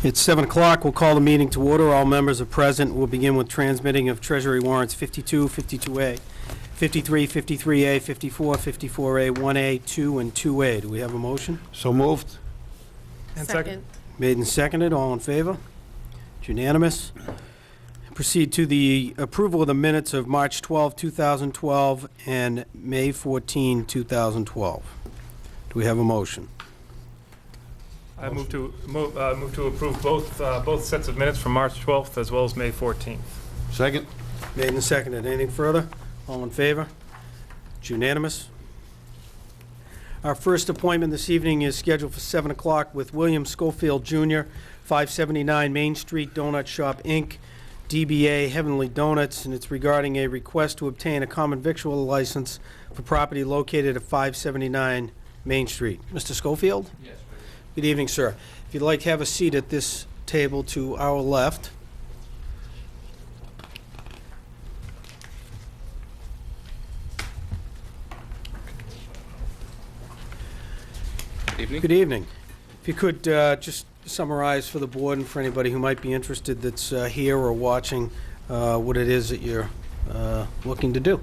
It's 7 o'clock. We'll call the meeting to order. All members are present. We'll begin with transmitting of Treasury warrants 52, 52A, 53, 53A, 54, 54A, 1A, 2, and 2A. Do we have a motion? So moved. And second. Made and seconded. All in favor? It's unanimous. Proceed to the approval of the minutes of March 12, 2012 and May 14, 2012. Do we have a motion? I move to approve both sets of minutes from March 12th as well as May 14th. Second. Made and seconded. Anything further? All in favor? It's unanimous. Our first appointment this evening is scheduled for 7 o'clock with William Schofield Jr., 579 Main Street Donut Shop, Inc., DBA Heavenly Donuts, and it's regarding a request to obtain a common victual license for property located at 579 Main Street. Mr. Schofield? Yes, please. Good evening, sir. If you'd like, have a seat at this table to our left. Good evening. Good evening. If you could just summarize for the board and for anybody who might be interested that's here or watching what it is that you're looking to do.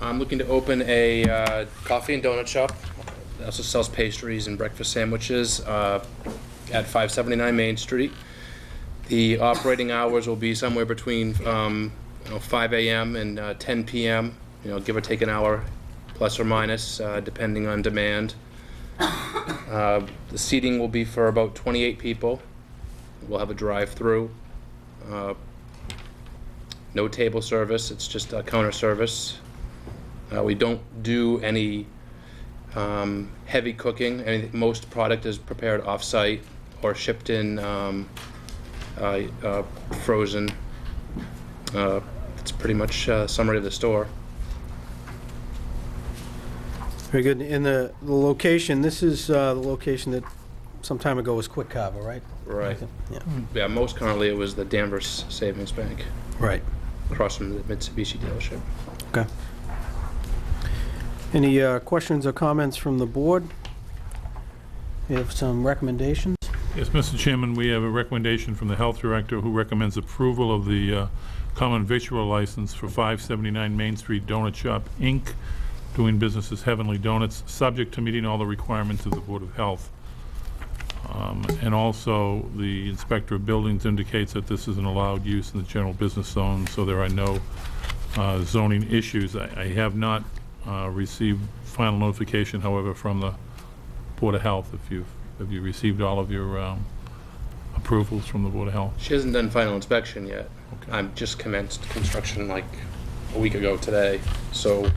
I'm looking to open a coffee and donut shop. It also sells pastries and breakfast sandwiches at 579 Main Street. The operating hours will be somewhere between 5 a.m. and 10 p.m., give or take an hour, plus or minus, depending on demand. The seating will be for about 28 people. We'll have a drive-through. No table service, it's just a counter service. We don't do any heavy cooking. Most product is prepared off-site or shipped in frozen. It's pretty much a summary of the store. Very good. In the location, this is the location that some time ago was Quick Carver, right? Right. Yeah. Yeah, most currently it was the Danvers Savings Bank, Right. across from the Mitsubishi dealership. Okay. Any questions or comments from the board? We have some recommendations. Yes, Mr. Chairman, we have a recommendation from the Health Director who recommends approval of the common victual license for 579 Main Street Donut Shop, Inc., doing business as Heavenly Donuts, subject to meeting all the requirements of the Board of Health. And also, the Inspector of Buildings indicates that this is an allowed use in the general business zone, so there are no zoning issues. I have not received final notification, however, from the Board of Health. Have you received all of your approvals from the Board of Health? She hasn't done final inspection yet. Okay. I've just commenced construction like a week ago today, so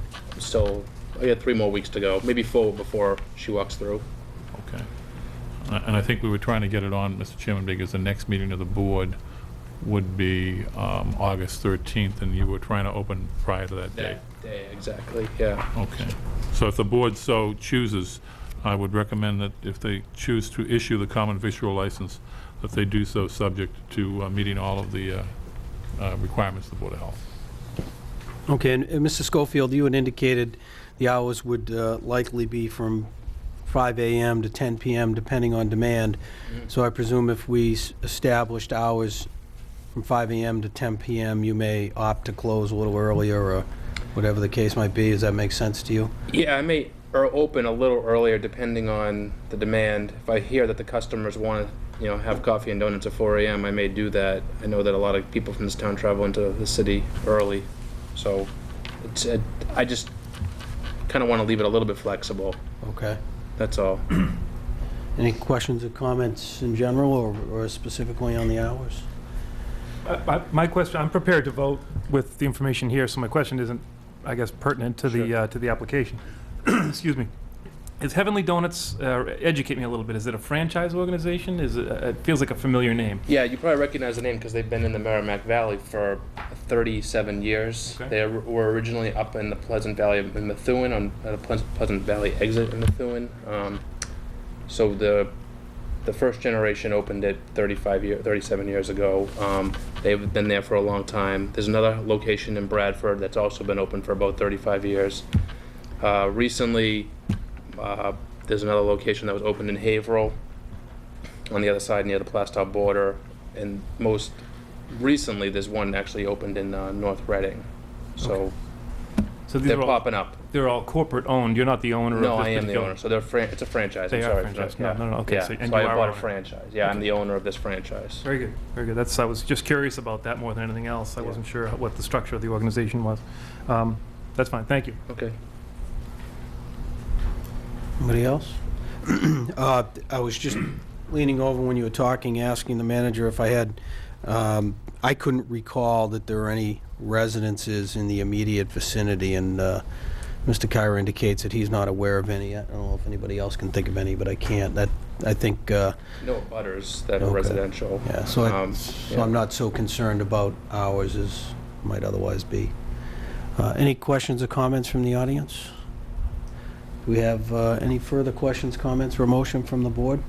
I got 3 more weeks to go, maybe 4 before she walks through. Okay. And I think we were trying to get it on, Mr. Chairman, because the next meeting of the board would be August 13th, and you were trying to open prior to that date. Day, exactly, yeah. Okay. So if the board so chooses, I would recommend that if they choose to issue the common victual license, that they do so subject to meeting all of the requirements of the Board of Health. Okay, and Mr. Schofield, you had indicated the hours would likely be from 5 a.m. to 10 p.m. depending on demand. Mm-hmm. So I presume if we established hours from 5 a.m. to 10 p.m., you may opt to close a little earlier or whatever the case might be. Does that make sense to you? Yeah, I may open a little earlier depending on the demand. If I hear that the customers want to, have coffee and donuts at 4 a.m., I may do that. I know that a lot of people from this town travel into the city early, so I just kind of want to leave it a little bit flexible. Okay. That's all. Any questions or comments in general or specifically on the hours? My question, I'm prepared to vote with the information here, so my question isn't, I guess, pertinent to the application. Excuse me. Is Heavenly Donuts, educate me a little bit, is it a franchise organization? It feels like a familiar name. Yeah, you probably recognize the name because they've been in the Merrimack Valley for 37 years. Okay. They were originally up in the Pleasant Valley in Methuen, on the Pleasant Valley exit in Methuen. So the first generation opened it 37 years ago. They've been there for a long time. There's another location in Bradford that's also been open for about 35 years. Recently, there's another location that was opened in Haverhill. on the other side near the Plastow border. And most recently, there's one actually opened in North Reading. So So these they're are all, popping up. they're all corporate owned. You're not the owner No, of this I am the particular- owner. So it's a franchise. They I'm are sorry. franchise. Yeah. No, okay, Yeah. so- and So I you are bought a owner. franchise. Yeah, I'm the owner of this franchise. Very good, very good. I was just curious about that more than anything else. I Yeah. wasn't sure what the structure of the organization was. That's fine, thank you. Okay. Anybody else? I was just leaning over when you were talking, asking the manager if I had, I couldn't recall that there were any residences in the immediate vicinity, and Mr. Kyra indicates that he's not aware of any. I don't know if anybody else can think of any, but I can't. I think, No butters that are Okay. residential. yeah, so yeah. I'm not so concerned about ours as might otherwise be. Any questions or comments from the audience? Do we have any further questions, comments, or motion from the board?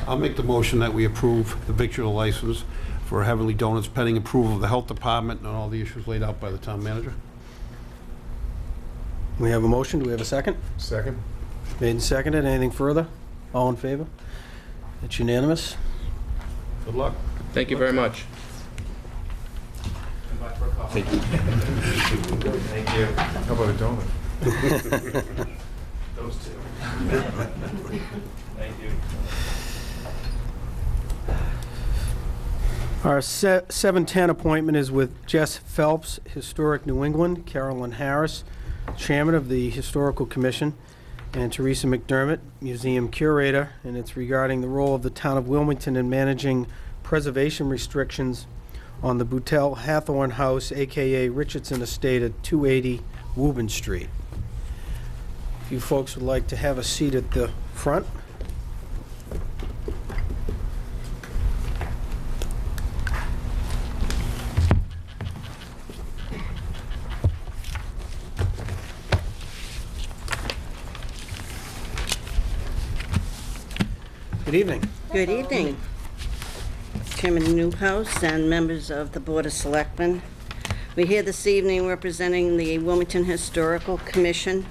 I'll make the motion that we approve the victual license for Heavenly Donuts pending approval of the health department and all the issues laid out by the town manager. We have a motion. Do we have a second? Second. Made and seconded. Anything further? All in favor? It's unanimous. Good luck. Thank you very much. Thank you. How about a donut? Those two. Thank you. Our 7:10 appointment is with Jess Phelps, Historic New England, Carolyn Harris, Chairman of the Historical Commission, and Teresa McDermott, Museum Curator, and it's regarding the role of the town of Wilmington in managing preservation restrictions on the Boutel Hathorne House, a.k.a. Richardson Estate at 280 Woburn Street. If you folks would like to have a seat at the front. Good evening. Good evening, Chairman Newhouse and members of the Board of Selectmen. We're here this evening representing the Wilmington Historical Commission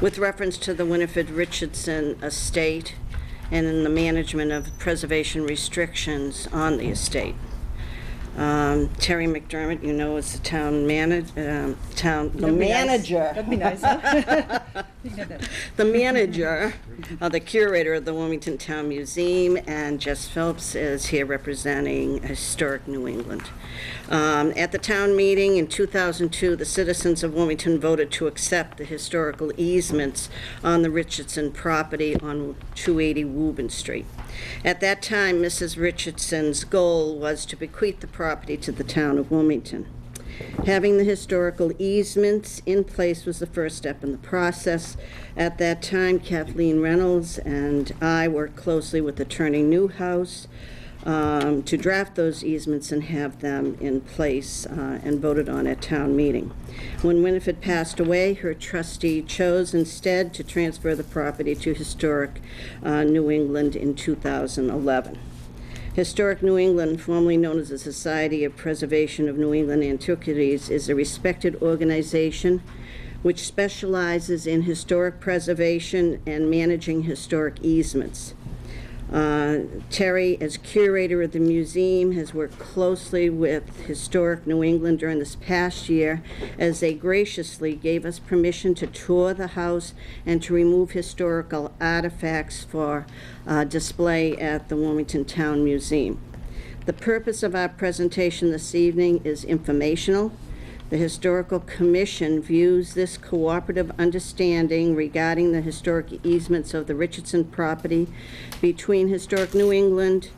with reference to the Winifred Richardson estate and in the management of preservation restrictions on the estate. Terry McDermott, you know, is the town manager. That'd be nice, huh? The manager, the curator of the Wilmington Town Museum, and Jess Phelps is here representing Historic New England. At the town meeting in 2002, the citizens of Wilmington voted to accept the historical easements on the Richardson property on 280 Woburn Street. At that time, Mrs. Richardson's goal was to bequeath the property to the town of Wilmington. Having the historical easements in place was the first step in the process. At that time, Kathleen Reynolds and I worked closely with Attorney Newhouse to draft those easements and have them in place and voted on at town meeting. When Winifred passed away, her trustee chose instead to transfer the property to Historic New England in 2011. Historic New England, formerly known as the Society of Preservation of New England Antiquities, is a respected organization which specializes in historic preservation and managing historic easements. Terry, as curator of the museum, has worked closely with Historic New England during this past year as they graciously gave us permission to tour the house and to remove historical artifacts for display at the Wilmington Town Museum. The purpose of our presentation this evening is informational. The Historical Commission views this cooperative understanding regarding the historic easements of the Richardson property between Historic New England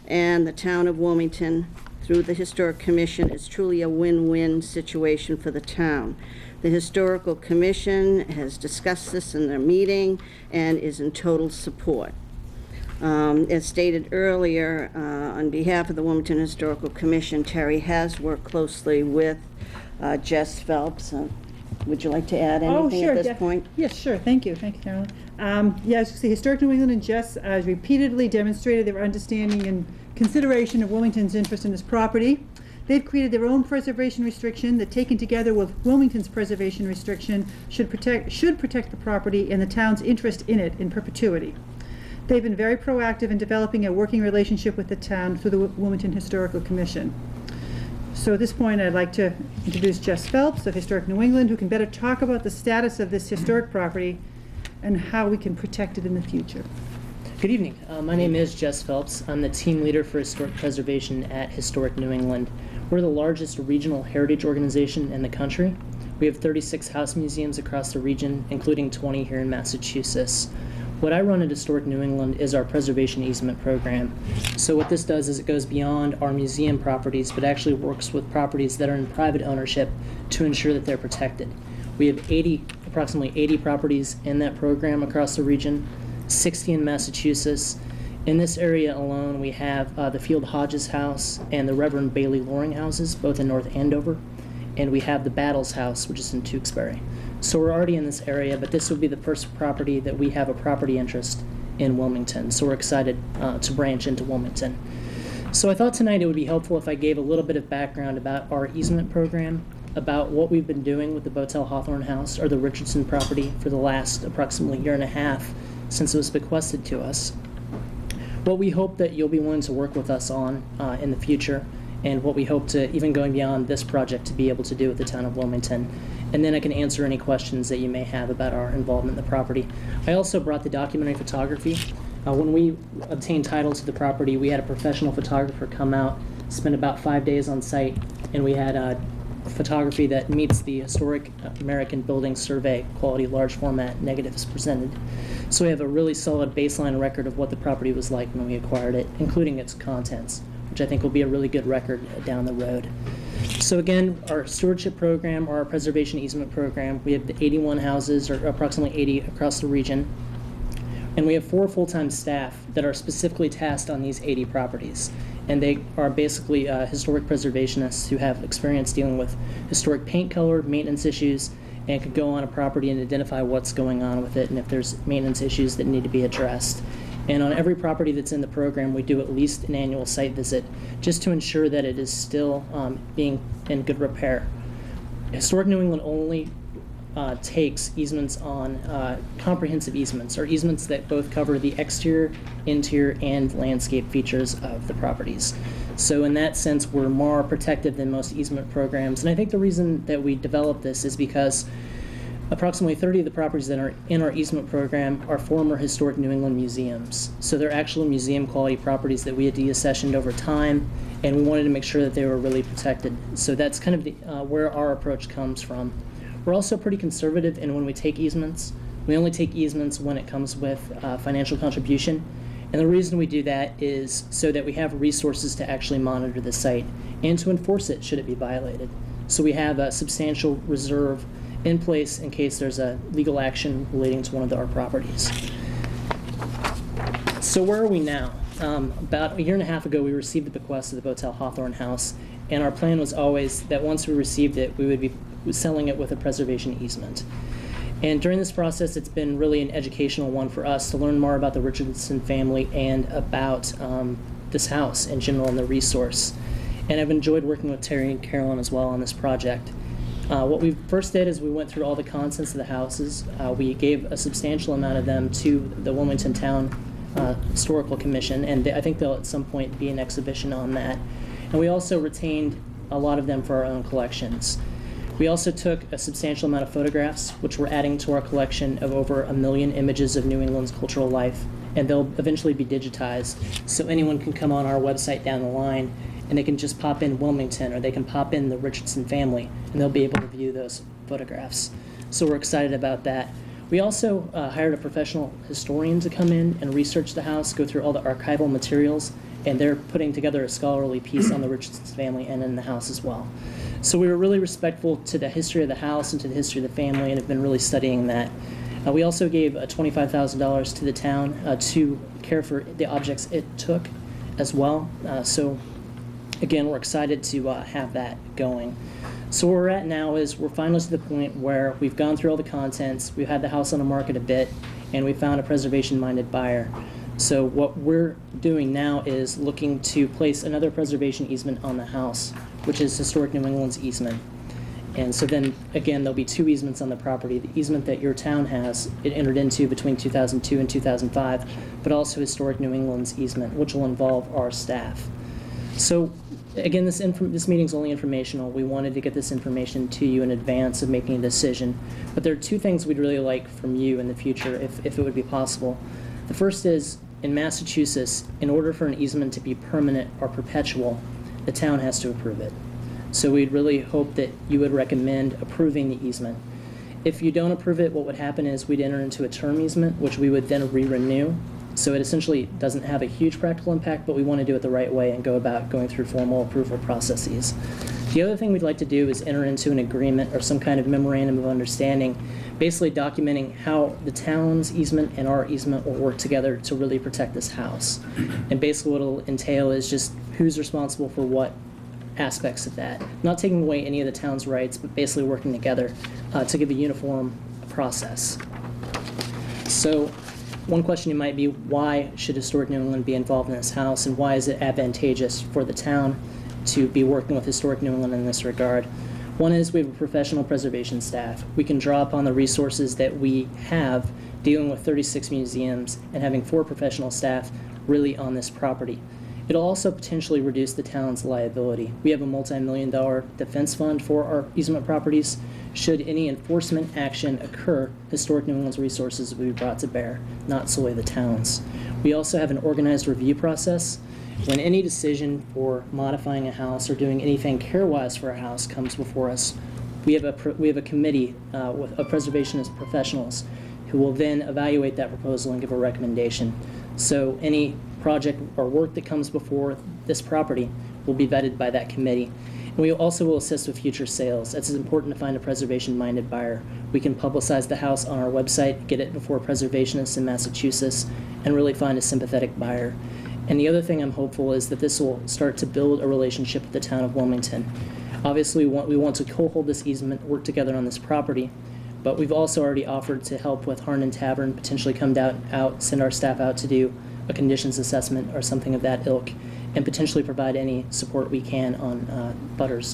and the town of Wilmington through the Historic Commission is truly a win-win situation for the town. The Historical Commission has discussed this in their meeting and is in total support. As stated earlier, on behalf of the Wilmington Historical Commission, Terry has worked closely with Jess Phelps. Would you like to add anything at this point? Yes, sure. Thank you, Carolyn. Yeah, as you see, Historic New England and Jess has repeatedly demonstrated their understanding and consideration of Wilmington's interest in this property. They've created their own preservation restriction that, taken together with Wilmington's preservation restriction, should protect the property and the town's interest in it in perpetuity. They've been very proactive in developing a working relationship with the town through the Wilmington Historical Commission. So at this point, I'd like to introduce Jess Phelps of Historic New England, who can better talk about the status of this historic property and how we can protect it in the future. Good evening. My name is Jess Phelps. I'm the team leader for historic preservation at Historic New England. We're the largest regional heritage organization in the country. We have 36 house museums across the region, including 20 here in Massachusetts. What I run at Historic New England is our preservation easement program. So what this does is it goes beyond our museum properties, but actually works with properties that are in private ownership to ensure that they're protected. We have approximately 80 properties in that program across the region, 60 in Massachusetts. In this area alone, we have the Field Hodges House and the Reverend Bailey Loring houses, both in North Andover, and we have the Battles House, which is in Tewksbury. So we're already in this area, but this would be the first property that we have a property interest in Wilmington. So we're excited to branch into Wilmington. So I thought tonight it would be helpful if I gave a little bit of background about our easement program, about what we've been doing with the Botel Hawthorne House, or the Richardson property, for the last approximately year and a half since it was bequested to us. What we hope that you'll be willing to work with us on in the future, and what we hope to, even going beyond this project, to be able to do with the town of Wilmington. And then I can answer any questions that you may have about our involvement in the property. I also brought the documentary photography. When we obtained title to the property, we had a professional photographer come out, spend about 5 days on site, and we had photography that meets the Historic American Building Survey quality large format negatives presented. So we have a really solid baseline record of what the property was like when we acquired it, including its contents, which I think will be a really good record down the road. So again, our stewardship program, or our preservation easement program, we have the 81 houses, or approximately 80 across the region, and we have 4 full-time staff that are specifically tasked on these 80 properties. And they are basically historic preservationists who have experience dealing with historic paint color, maintenance issues, and could go on a property and identify what's going on with it and if there's maintenance issues that need to be addressed. And on every property that's in the program, we do at least an annual site visit just to ensure that it is still being in good repair. Historic New England only takes easements on comprehensive easements, or easements that both cover the exterior, interior, and landscape features of the properties. So in that sense, we're more protective than most easement programs. And I think the reason that we developed this is because approximately 30 of the properties that are in our easement program are former Historic New England museums. So they're actually museum quality properties that we had deaccessioned over time, and we wanted to make sure that they were really protected. So that's kind of where our approach comes from. We're also pretty conservative in when we take easements. We only take easements when it comes with financial contribution. And the reason we do that is so that we have resources to actually monitor the site and to enforce it should it be violated. So we have a substantial reserve in place in case there's a legal action relating to one of our properties. So where are we now? About a year and a half ago, we received the bequest of the Botel Hawthorne House, and our plan was always that once we received it, we would be selling it with a preservation easement. And during this process, it's been really an educational one for us to learn more about the Richardson family and about this house in general and the resource. And I've enjoyed working with Terry and Carolyn as well on this project. What we first did is we went through all the contents of the houses. We gave a substantial amount of them to the Wilmington Town Historical Commission, and I think there'll at some point be an exhibition on that. And we also retained a lot of them for our own collections. We also took a substantial amount of photographs, which we're adding to our collection of over 1 million images of New England's cultural life, and they'll eventually be digitized, so anyone can come on our website down the line and they can just pop in Wilmington, or they can pop in the Richardson family, and they'll be able to view those photographs. So we're excited about that. We also hired a professional historian to come in and research the house, go through all the archival materials, and they're putting together a scholarly piece on the Richardson family and in the house as well. So we were really respectful to the history of the house and to the history of the family, and have been really studying that. We also gave $25,000 to the town to care for the objects it took as well. So again, we're excited to have that going. So where we're at now is we're finally to the point where we've gone through all the contents, we've had the house on the market a bit, and we found a preservation-minded buyer. So what we're doing now is looking to place another preservation easement on the house, which is Historic New England's easement. And so then, again, there'll be 2 easements on the property. The easement that your town has, it entered into between 2002 and 2005, but also Historic New England's easement, which will involve our staff. So, again, this meeting's only informational. We wanted to get this information to you in advance of making a decision. But there are 2 things we'd really like from you in the future, if it would be possible. The first is, in Massachusetts, in order for an easement to be permanent or perpetual, the town has to approve it. So we'd really hope that you would recommend approving the easement. If you don't approve it, what would happen is we'd enter into a term easement, which we would then re-renew. So it essentially doesn't have a huge practical impact, but we want to do it the right way and go about going through formal approval processes. The other thing we'd like to do is enter into an agreement or some kind of memorandum of understanding, basically documenting how the town's easement and our easement will work together to really protect this house. And basically what it'll entail is just who's responsible for what aspects of that. Not taking away any of the town's rights, but basically working together to give a uniform process. So one question might be, why should Historic New England be involved in this house, and why is it advantageous for the town to be working with Historic New England in this regard? One is we have a professional preservation staff. We can draw upon the resources that we have dealing with 36 museums and having 4 professional staff really on this property. It'll also potentially reduce the town's liability. We have a multi-million-dollar defense fund for our easement properties. Should any enforcement action occur, Historic New England's resources will be brought to bear, not solely the town's. We also have an organized review process. When any decision for modifying a house or doing anything care-wise for a house comes before us, we have a committee of preservationist professionals who will then evaluate that proposal and give a recommendation. So any project or work that comes before this property will be vetted by that committee. And we also will assist with future sales. It's important to find a preservation-minded buyer. We can publicize the house on our website, get it before preservationists in Massachusetts, and really find a sympathetic buyer. And the other thing I'm hopeful is that this will start to build a relationship with the town of Wilmington. Obviously, we want to co-hold this easement, work together on this property, but we've also already offered to help with Harnan Tavern, potentially come out, send our staff out to do a conditions assessment or something of that ilk, and potentially provide any support we can on Butters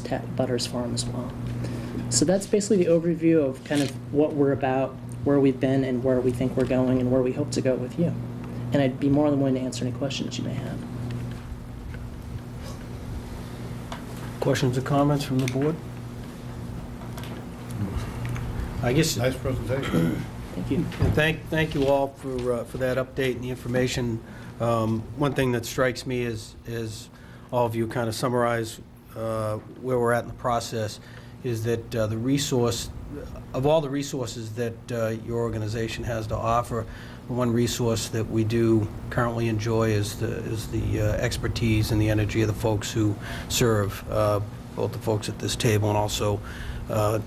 Farm as well. So that's basically the overview of kind of what we're about, where we've been, and where we think we're going, and where we hope to go with you. And I'd be more than willing to answer any questions you may have. Questions or comments from the board? I guess, Nice presentation. Thank you. and thank you all for that update and the information. One thing that strikes me is all of you kind of summarize where we're at in the process, is that the resource, of all the resources that your organization has to offer, the one resource that we do currently enjoy is the expertise and the energy of the folks who serve, both the folks at this table and also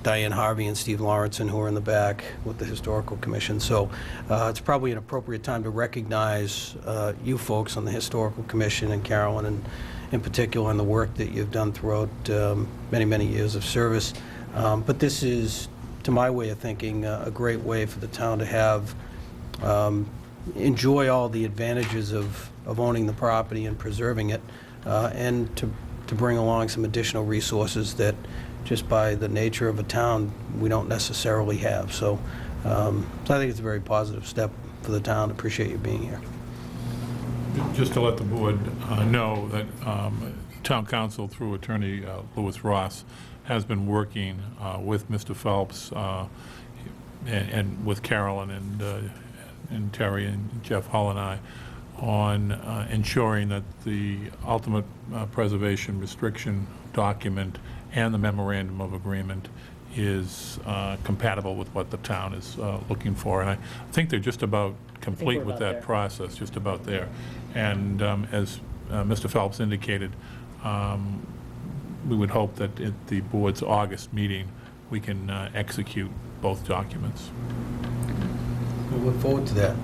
Diane Harvey and Steve Lawrenson, who are in the back with the Historical Commission. So it's probably an appropriate time to recognize you folks on the Historical Commission, and Carolyn, and in particular, on the work that you've done throughout many, many years of service. But this is, to my way of thinking, a great way for the town to have enjoy all the advantages of owning the property and preserving it, and to bring along some additional resources that, just by the nature of a town, we don't necessarily have. So I think it's a very positive step for the town. Appreciate you being here. Just to let the board know that Town Council, through Attorney Louis Ross, has been working with Mr. Phelps and with Carolyn and Terry and Jeff Hull and I on ensuring that the ultimate preservation restriction document and the memorandum of agreement is compatible with what the town is looking for. And I think they're just about complete with that process, just about there. And as Mr. Phelps indicated, we would hope that at the board's August meeting, we can execute both documents. We look forward to that.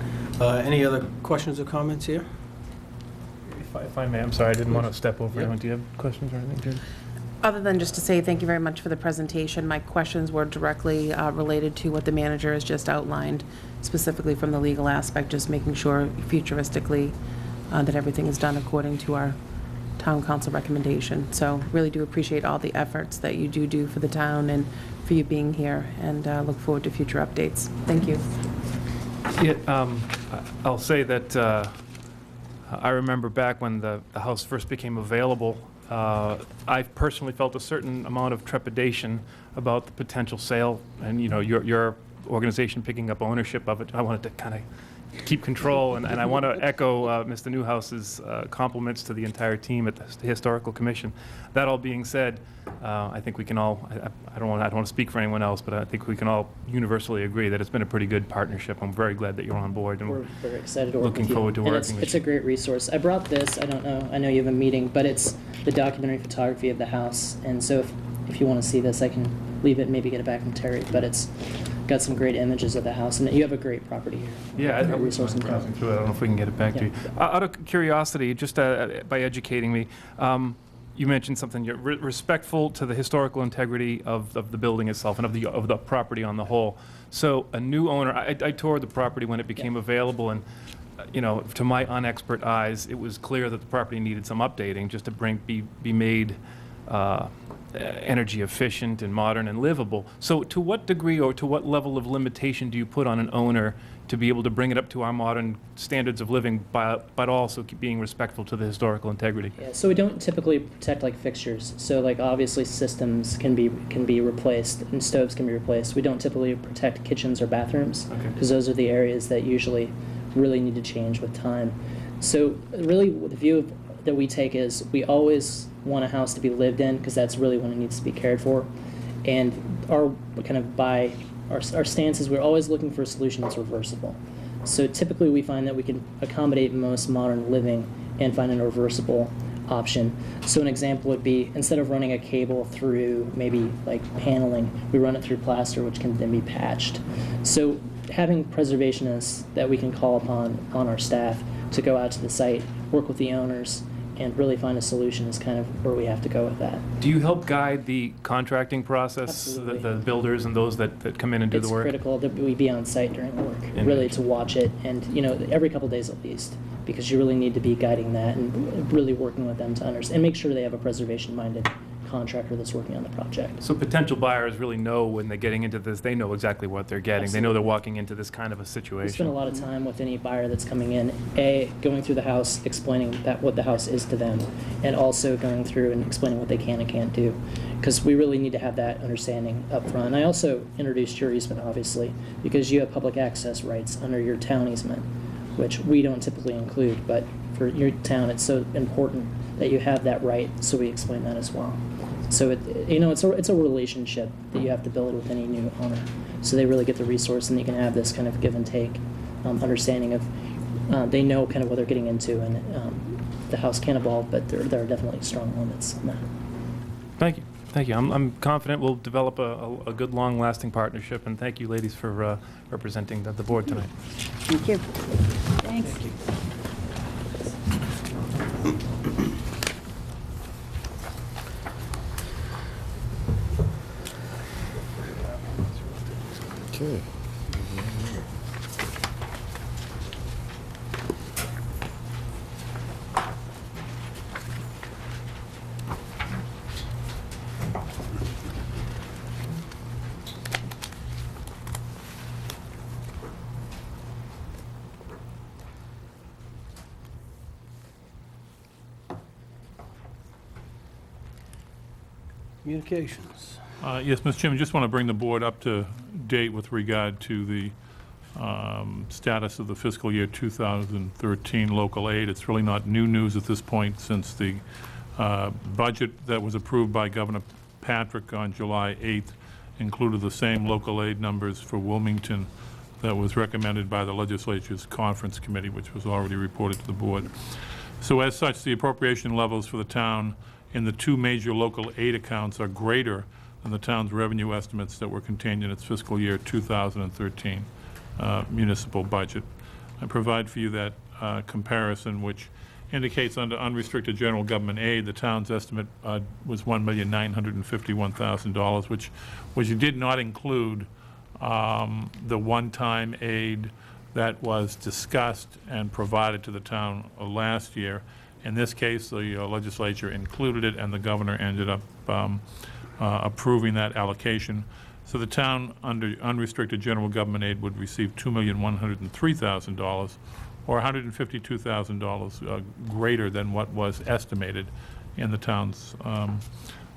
Any other questions or comments here? If I may, I'm sorry, I didn't want to step over anyone. Do you have questions or anything, Jim? Other than just to say thank you very much for the presentation, my questions were directly related to what the manager has just outlined, specifically from the legal aspect, just making sure futuristically that everything is done according to our town council recommendation. So really do appreciate all the efforts that you do for the town and for you being here, and look forward to future updates. Thank you. Yeah, I'll say that I remember back when the house first became available, I personally felt a certain amount of trepidation about the potential sale, and your organization picking up ownership of it. I wanted to kind of keep control, and I want to echo Mr. Newhouse's compliments to the entire team at the Historical Commission. That all being said, I think we can all, I don't want to speak for anyone else, but I think we can all universally agree that it's been a pretty good partnership. I'm very glad that you're on board, and We're very excited to work looking with you. forward to And working with it's a great resource. I brought this, I don't know, I know you have a meeting, but it's the documentary photography of the house. And so if you want to see this, I can leave it and maybe get it back from Terry. But it's got some great images of the house, and you have a great property here. Yeah, I Great resource in town. browsing through it. I don't know if we can get it back to you. Out of curiosity, just by educating me, you mentioned something. You're respectful to the historical integrity of the building itself and of the property on the whole. So a new owner, I toured the property when it became available, and to my unexpert eyes, it was clear that the property needed some updating just to be made energy efficient and modern and livable. So to what degree or to what level of limitation do you put on an owner to be able to bring it up to our modern standards of living, but also being respectful to the historical integrity? Yeah, so we don't typically protect like fixtures. So like obviously systems can be replaced and stoves can be replaced. We don't typically protect kitchens or bathrooms because those are the areas that usually really need to change with time. So really the view that we take is we always want a house to be lived in because that's really when it needs to be cared for. And our stance is we're always looking for a solution that's reversible. So typically we find that we can accommodate most modern living and find a reversible option. So an example would be instead of running a cable through maybe like paneling, we run it through plaster, which can then be patched. So having preservationists that we can call upon on our staff to go out to the site, work with the owners, and really find a solution is kind of where we have to go with that. Do you help guide the contracting process, Absolutely. the builders and those that come in and do the work? It's critical that we be on site during the work, And really to watch it, and every couple days at least, because you really need to be guiding that and really working with them to understand and make sure they have a preservation-minded contractor that's working on the project. So potential buyers really know when they're getting into this, they know exactly what they're getting. They know they're walking into this kind of a situation. We spend a lot of time with any buyer that's coming in, going through the house, explaining what the house is to them, and also going through and explaining what they can and can't do, because we really need to have that understanding up front. I also introduced your easement, obviously, because you have public access rights under your town easement, which we don't typically include, but for your town, it's so important that you have that right, so we explain that as well. So it's a relationship that you have to build with any new owner, so they really get the resource and they can have this kind of give and take understanding of they know kind of what they're getting into, and the house can evolve, but there are definitely strong limits on that. Thank you. I'm confident we'll develop a good, long-lasting partnership, and thank you, ladies, for representing the board tonight. Thank you. Thanks. Okay. Communications. Yes, Mr. Chairman, just want to bring the board up to date with regard to the status of the fiscal year 2013 local aid. It's really not new news at this point, since the budget that was approved by Governor Patrick on July 8th included the same local aid numbers for Wilmington that was recommended by the legislature's conference committee, which was already reported to the board. So as such, the appropriation levels for the town in the two major local aid accounts are greater than the town's revenue estimates that were contained in its fiscal year 2013 municipal budget. I provide for you that comparison, which indicates under unrestricted general government aid, the town's estimate was $1,951,000, which did not include the one-time aid that was discussed and provided to the town last year. In this case, the legislature included it, and the governor ended up approving that allocation. So the town, under unrestricted general government aid, would receive $2,103,000, or $152,000 greater than what was estimated in the town's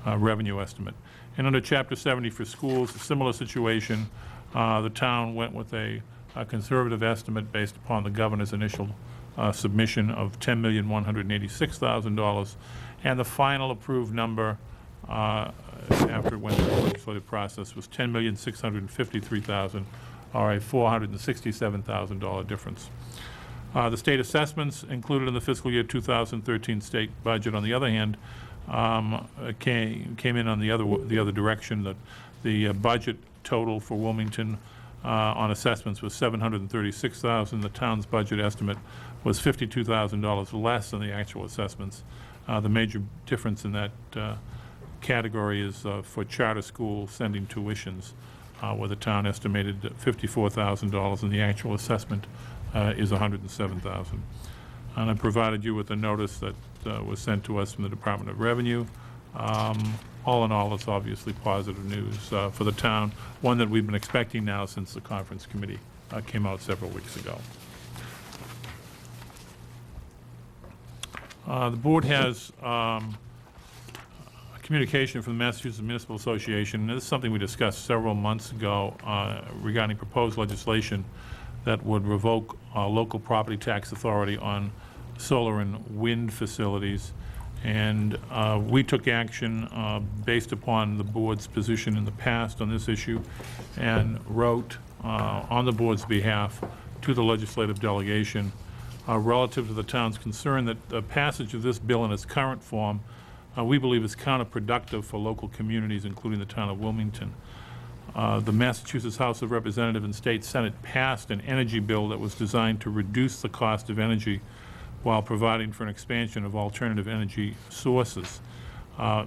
revenue estimate. And under Chapter 70 for schools, a similar situation. The town went with a conservative estimate based upon the governor's initial submission of $10,186,000, and the final approved number after it went through the legislative process was $10,653,000, or a $467,000 difference. The state assessments included in the fiscal year 2013 state budget, on the other hand, came in on the other direction. That the budget total for Wilmington on assessments was $736,000. The town's budget estimate was $52,000 less than the actual assessments. The major difference in that category is for charter school sending tuitions, where the town estimated $54,000 and the actual assessment is $107,000. And I provided you with a notice that was sent to us from the Department of Revenue. All in all, it's obviously positive news for the town, one that we've been expecting now since the conference committee came out several weeks ago. The board has a communication from the Massachusetts Municipal Association. This is something we discussed several months ago regarding proposed legislation that would revoke local property tax authority on solar and wind facilities. And we took action based upon the board's position in the past on this issue, and wrote on the board's behalf to the legislative delegation relative to the town's concern that the passage of this bill in its current form we believe is counterproductive for local communities, including the town of Wilmington. The Massachusetts House of Representatives and State Senate passed an energy bill that was designed to reduce the cost of energy while providing for an expansion of alternative energy sources.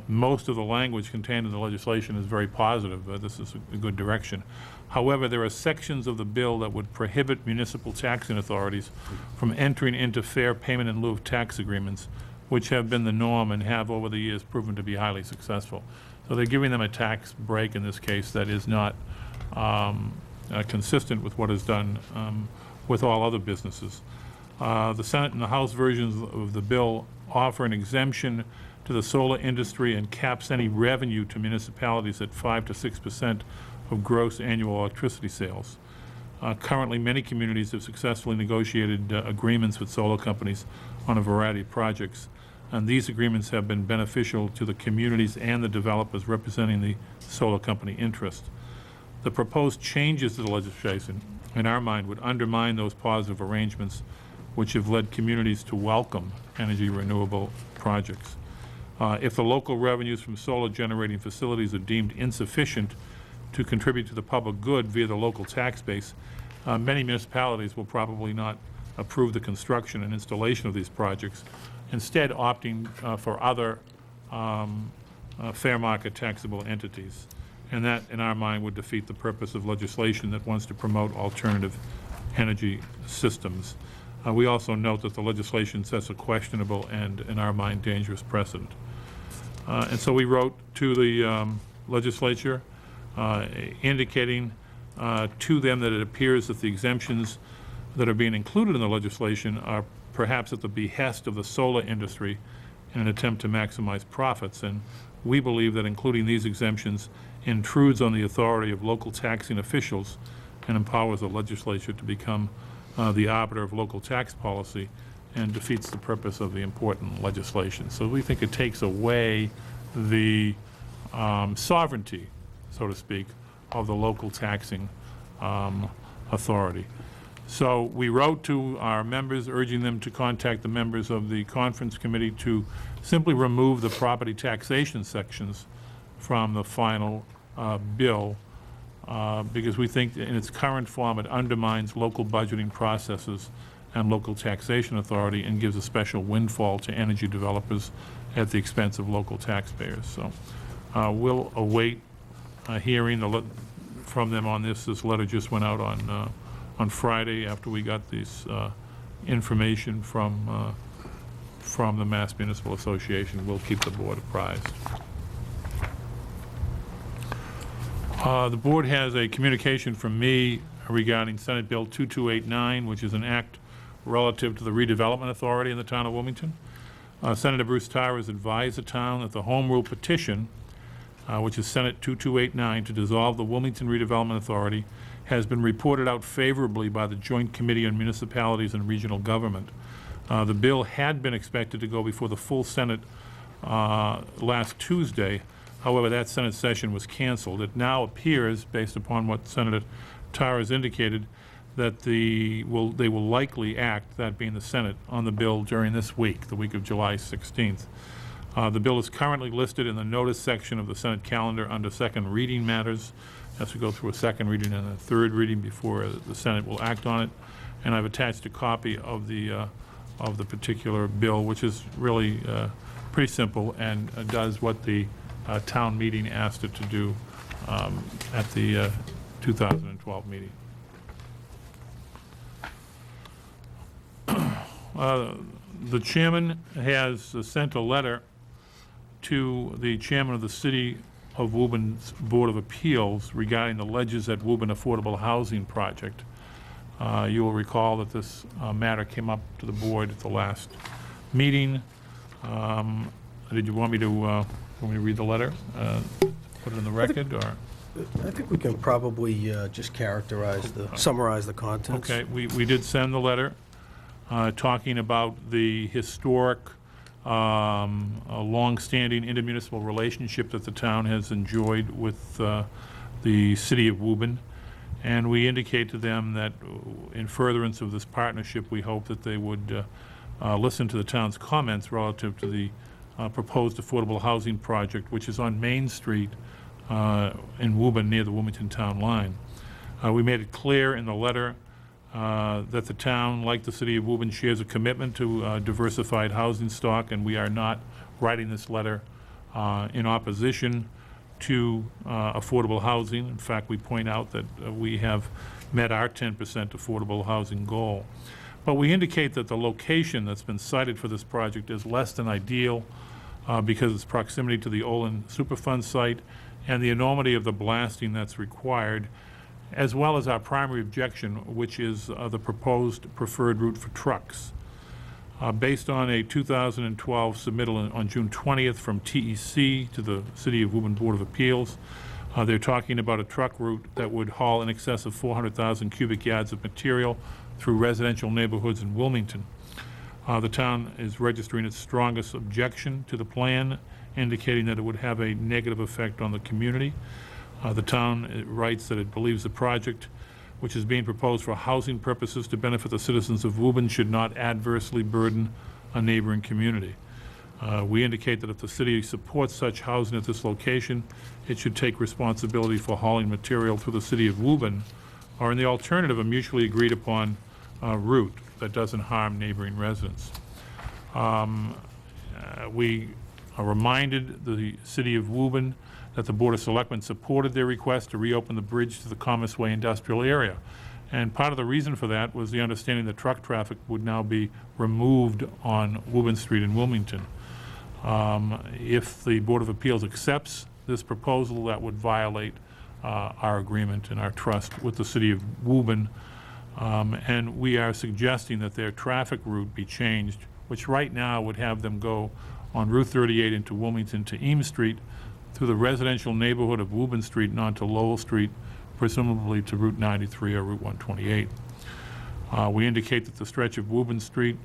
Most of the language contained in the legislation is very positive. This is a good direction. However, there are sections of the bill that would prohibit municipal taxing authorities from entering into fair payment in lieu of tax agreements, which have been the norm and have over the years proven to be highly successful. So they're giving them a tax break in this case that is not consistent with what is done with all other businesses. The Senate and the House versions of the bill offer an exemption to the solar industry and caps any revenue to municipalities at 5 to 6% of gross annual electricity sales. Currently, many communities have successfully negotiated agreements with solar companies on a variety of projects, and these agreements have been beneficial to the communities and the developers representing the solar company interest. The proposed changes to the legislation, in our mind, would undermine those positive arrangements which have led communities to welcome energy renewable projects. If the local revenues from solar generating facilities are deemed insufficient to contribute to the public good via the local tax base, many municipalities will probably not approve the construction and installation of these projects, instead opting for other fair market taxable entities. And that, in our mind, would defeat the purpose of legislation that wants to promote alternative energy systems. We also note that the legislation sets a questionable and, in our mind, dangerous precedent. And so we wrote to the legislature indicating to them that it appears that the exemptions that are being included in the legislation are perhaps at the behest of the solar industry in an attempt to maximize profits. And we believe that including these exemptions intrudes on the authority of local taxing officials and empowers the legislature to become the arbiter of local tax policy and defeats the purpose of the important legislation. So we think it takes away the sovereignty, so to speak, of the local taxing authority. So we wrote to our members urging them to contact the members of the conference committee to simply remove the property taxation sections from the final bill because we think in its current form it undermines local budgeting processes and Local Taxation Authority and gives a special windfall to energy developers at the expense of local taxpayers. So we'll await a hearing from them on this. This letter just went out on Friday after we got this information from the Mass Municipal Association. We'll keep the board apprised. The board has a communication from me regarding Senate Bill 2289, which is an act relative to the redevelopment authority in the town of Wilmington. Senator Bruce Tarr has advised the town that the home rule petition, which is Senate 2289, to dissolve the Wilmington Redevelopment Authority, has been reported out favorably by the Joint Committee on Municipalities and Regional Government. The bill had been expected to go before the full Senate last Tuesday. However, that Senate session was canceled. It now appears, based upon what Senator Tarr has indicated, that they will likely act, that being the Senate, on the bill during this week, the week of July 16th. The bill is currently listed in the notice section of the Senate calendar under second reading matters. It has to go through a second reading and a third reading before the Senate will act on it. And I've attached a copy of the particular bill, which is really pretty simple and does what the town meeting asked it to do at the 2012 meeting. The chairman has sent a letter to the chairman of the City of Woburn's Board of Appeals regarding the ledges at Woburn Affordable Housing Project. You will recall that this matter came up to the board at the last meeting. Did you want me to read the letter? Put it in the record, or? I think we can probably just summarize the contents. Okay, we did send the letter talking about the historic, long-standing intermunicipal relationship that the town has enjoyed with the City of Woburn. And we indicate to them that in furtherance of this partnership, we hope that they would listen to the town's comments relative to the proposed affordable housing project, which is on Main Street in Woburn near the Wilmington town line. We made it clear in the letter that the town, like the City of Woburn, shares a commitment to diversified housing stock, and we are not writing this letter in opposition to affordable housing. In fact, we point out that we have met our 10% affordable housing goal. But we indicate that the location that's been cited for this project is less than ideal because of its proximity to the Olin Superfund site and the enormity of the blasting that's required, as well as our primary objection, which is the proposed preferred route for trucks. Based on a 2012 submittal on June 20th from TEC to the City of Woburn Board of Appeals, they're talking about a truck route that would haul in excess of 400,000 cubic yards of material through residential neighborhoods in Wilmington. The town is registering its strongest objection to the plan, indicating that it would have a negative effect on the community. The town writes that it believes the project, which is being proposed for housing purposes to benefit the citizens of Woburn, should not adversely burden a neighboring community. We indicate that if the city supports such housing at this location, it should take responsibility for hauling material through the City of Woburn, or in the alternative, a mutually agreed upon route that doesn't harm neighboring residents. We reminded the City of Woburn that the Board of Selectmen supported their request to reopen the bridge to the Commerce Way industrial area. And part of the reason for that was the understanding that truck traffic would now be removed on Woburn Street in Wilmington. If the Board of Appeals accepts this proposal, that would violate our agreement and our trust with the City of Woburn. And we are suggesting that their traffic route be changed, which right now would have them go on Route 38 into Wilmington to Eames Street, through the residential neighborhood of Woburn Street and onto Lowell Street, presumably to Route 93 or Route 128. We indicate that the stretch of Woburn Street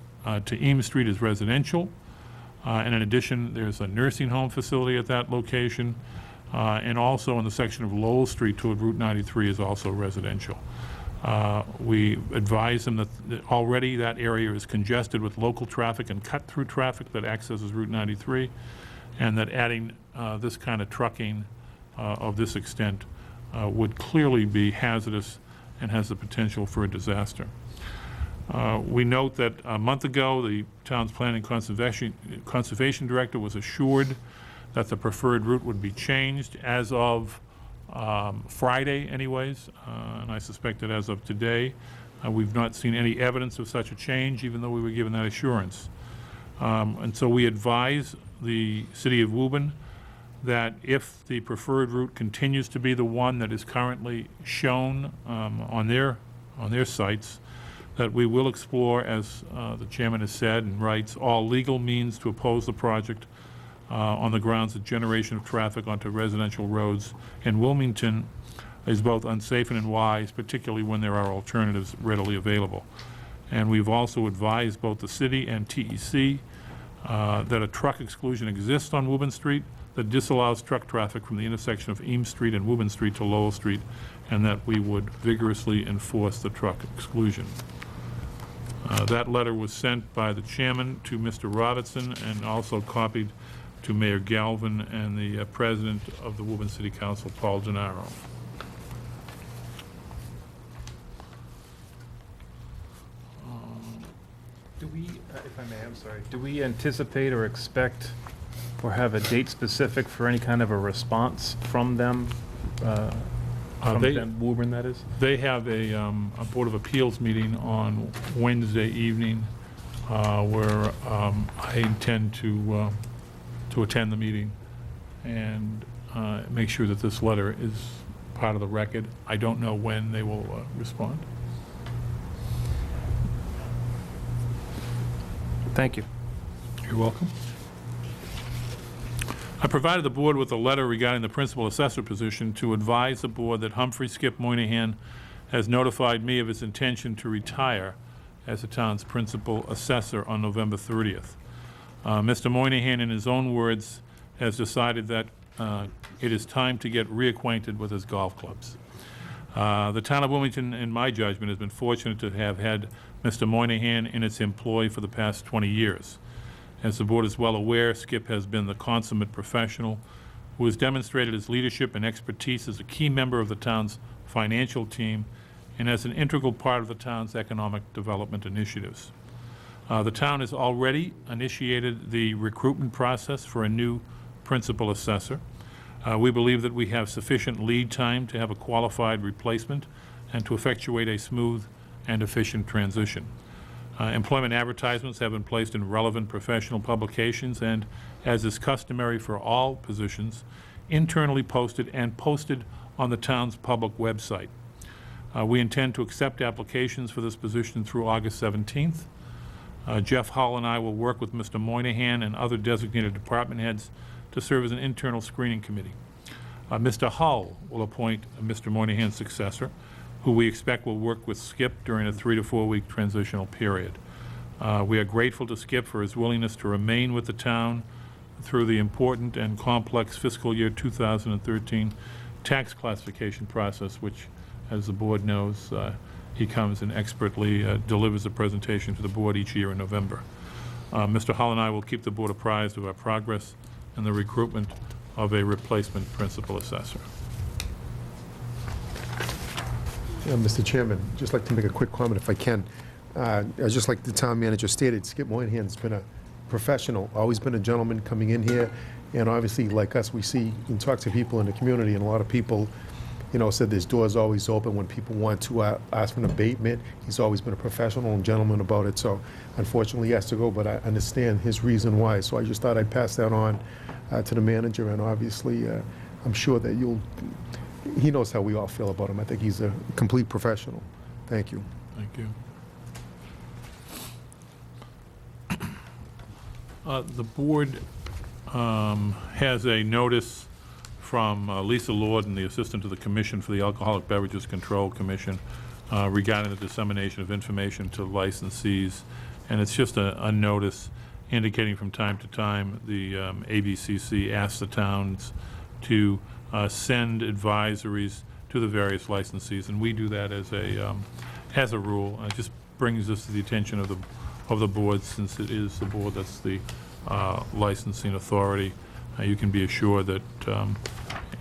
to Eames Street is residential, and in addition, there's a nursing home facility at that location, and also in the section of Lowell Street toward Route 93 is also residential. We advise them that already that area is congested with local traffic and cut-through traffic that accesses Route 93, and that adding this kind of trucking of this extent would clearly be hazardous and has the potential for a disaster. We note that a month ago, the town's planning conservation director was assured that the preferred route would be changed as of Friday anyways, and I suspect that as of today. We've not seen any evidence of such a change, even though we were given that assurance. And so we advise the city of Woburn that if the preferred route continues to be the one that is currently shown on their sites, that we will explore, as the chairman has said and writes, all legal means to oppose the project on the grounds that generation of traffic onto residential roads in Wilmington is both unsafe and unwise, particularly when there are alternatives readily available. And we've also advised both the city and TEC that a truck exclusion exists on Woburn Street that disallows truck traffic from the intersection of Eames Street and Woburn Street to Lowell Street, and that we would vigorously enforce the truck exclusion. That letter was sent by the chairman to Mr. Robertson and also copied to Mayor Galvin and the president of the Woburn City Council, Paul Gennaro. Do we, if I may, I'm sorry, do we anticipate or expect or have a date specific for any kind of a response from them? Woburn, that is? They have a Board of Appeals meeting on Wednesday evening where I intend to attend the meeting and make sure that this letter is part of the record. I don't know when they will respond. Thank you. You're welcome. I provided the board with a letter regarding the principal assessor position to advise the board that Humphrey Skip Moynihan has notified me of his intention to retire as the town's principal assessor on November 30th. Mr. Moynihan, in his own words, has decided that it is time to get reacquainted with his golf clubs. The town of Wilmington, in my judgment, has been fortunate to have had Mr. Moynihan in its employ for the past 20 years. As the board is well aware, Skip has been the consummate professional who has demonstrated his leadership and expertise as a key member of the town's financial team and as an integral part of the town's economic development initiatives. The town has already initiated the recruitment process for a new principal assessor. We believe that we have sufficient lead time to have a qualified replacement and to effectuate a smooth and efficient transition. Employment advertisements have been placed in relevant professional publications and, as is customary for all positions, internally posted and posted on the town's public website. We intend to accept applications for this position through August 17th. Jeff Hull and I will work with Mr. Moynihan and other designated department heads to serve as an internal screening committee. Mr. Hull will appoint Mr. Moynihan's successor, who we expect will work with Skip during a 3 to 4 week transitional period. We are grateful to Skip for his willingness to remain with the town through the important and complex fiscal year 2013 tax classification process, which, as the board knows, he comes and expertly delivers a presentation to the board each year in November. Mr. Hull and I will keep the board apprised of our progress in the recruitment of a replacement principal assessor. Mr. Chairman, just like to make a quick comment if I can. Just like the town manager stated, Skip Moynihan's been a professional, always been a gentleman coming in here, and obviously, like us, we see and talk to people in the community, and a lot of people, said this door's always open when people want to ask for an abatement. He's always been a professional and gentleman about it, so unfortunately he has to go, but I understand his reason why, so I just thought I'd pass that on to the manager, and obviously, I'm sure that he knows how we all feel about him. I think he's a complete professional. Thank you. Thank you. The board has a notice from Lisa Lorden, the Assistant to the Commission for the Alcoholic Beverages Control Commission, regarding the dissemination of information to licensees. And it's just a notice indicating from time to time the ABCC asks the towns to send advisories to the various licensees, and we do that as a rule. It just brings this to the attention of the board, since it is the board that's the licensing authority. You can be assured that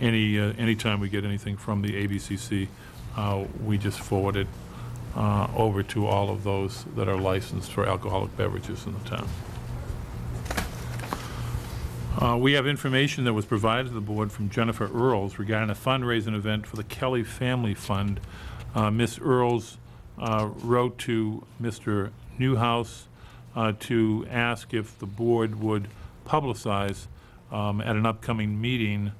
any time we get anything from the ABCC, we just forward it over to all of those that are licensed for alcoholic beverages in the town. We have information that was provided to the board from Jennifer Earls regarding a fundraising event for the Kelly Family Fund. Ms. Earls wrote to Mr. Newhouse to ask if the board would publicize at an upcoming meeting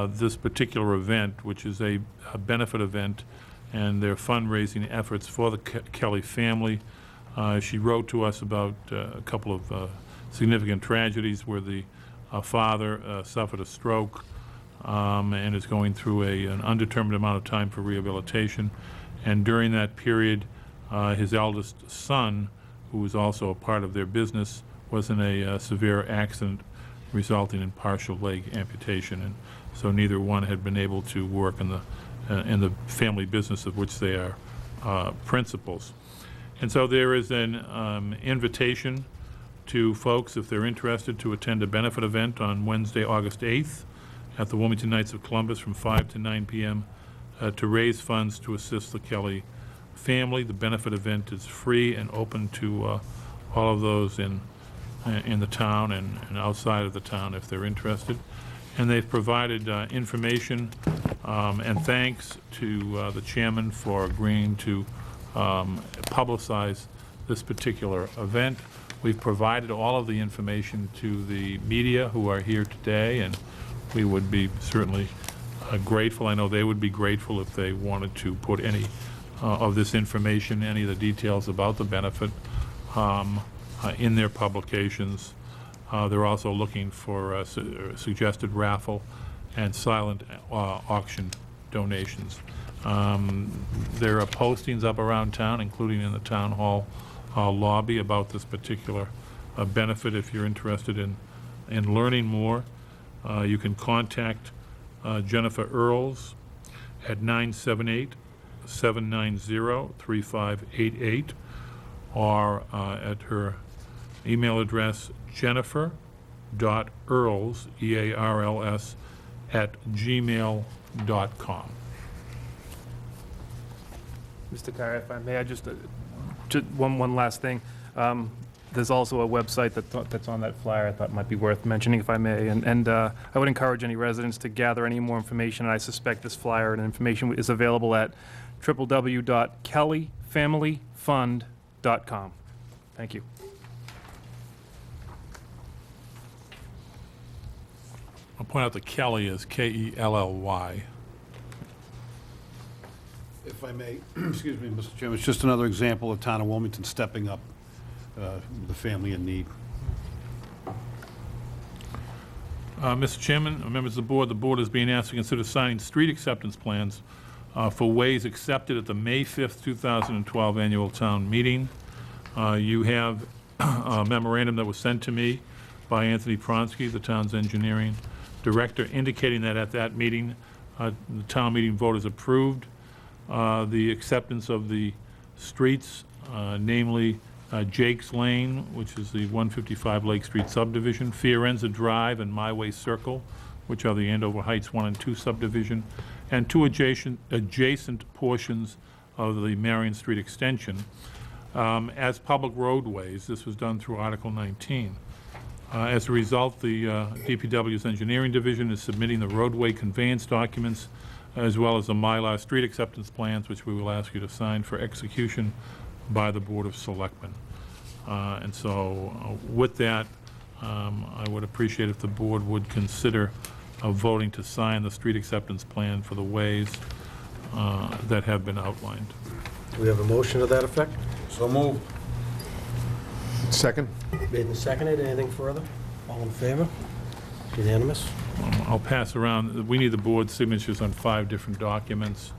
this particular event, which is a benefit event, and their fundraising efforts for the Kelly family. She wrote to us about a couple of significant tragedies where the father suffered a stroke and is going through an undetermined amount of time for rehabilitation. And during that period, his eldest son, who was also a part of their business, was in a severe accident resulting in partial leg amputation. And so neither one had been able to work in the family business of which they are principals. And so there is an invitation to folks, if they're interested, to attend a benefit event on Wednesday, August 8th at the Wilmington Knights of Columbus from 5 to 9 p.m. To raise funds to assist the Kelly family. The benefit event is free and open to all of those in the town and outside of the town if they're interested. And they've provided information and thanks to the chairman for agreeing to publicize this particular event. We've provided all of the information to the media who are here today, and we would be certainly grateful. I know they would be grateful if they wanted to put any of this information, any of the details about the benefit in their publications. They're also looking for suggested raffle and silent auction donations. There are postings up around town, including in the town hall lobby, about this particular benefit. If you're interested in learning more, you can contact Jennifer Earls at 978-790-3588 or at her email address jennifer.earls, E-A-R-L-S, @gmail.com. Mr. Carey, if I may, I just one last thing. There's also a website that's on that flyer I thought might be worth mentioning, if I may. And I would encourage any residents to gather any more information. And I suspect this flyer and information is available at www.kellyfamilyfund.com. Thank you. I'll point out that Kelly is K-E-L-L-Y. If I may, excuse me, Mr. Chairman, it's just another example of town of Wilmington stepping up the family in need. Mr. Chairman, members of the board is being asked to consider signing street acceptance plans for ways accepted at the May 5th, 2012 annual town meeting. You have a memorandum that was sent to me by Anthony Pronsky, the town's engineering director, indicating that at that meeting, the town meeting vote is approved the acceptance of the streets, namely Jake's Lane, which is the 155 Lake Street subdivision, Fiorenza Drive and My Way Circle, which are the Andover Heights 1 and 2 subdivision, and two adjacent portions of the Marion Street extension as public roadways. This was done through Article 19. As a result, the DPW's engineering division is submitting the roadway conveyance documents as well as the Mylar street acceptance plans, which we will ask you to sign for execution by the Board of Selectmen. And so with that, I would appreciate if the board would consider voting to sign the street acceptance plan for the ways that have been outlined. Do we have a motion to that effect? So moved. Second? Made and seconded. Anything further? All in favor? Unanimous? I'll pass around, we need the board's signatures on 5 different documents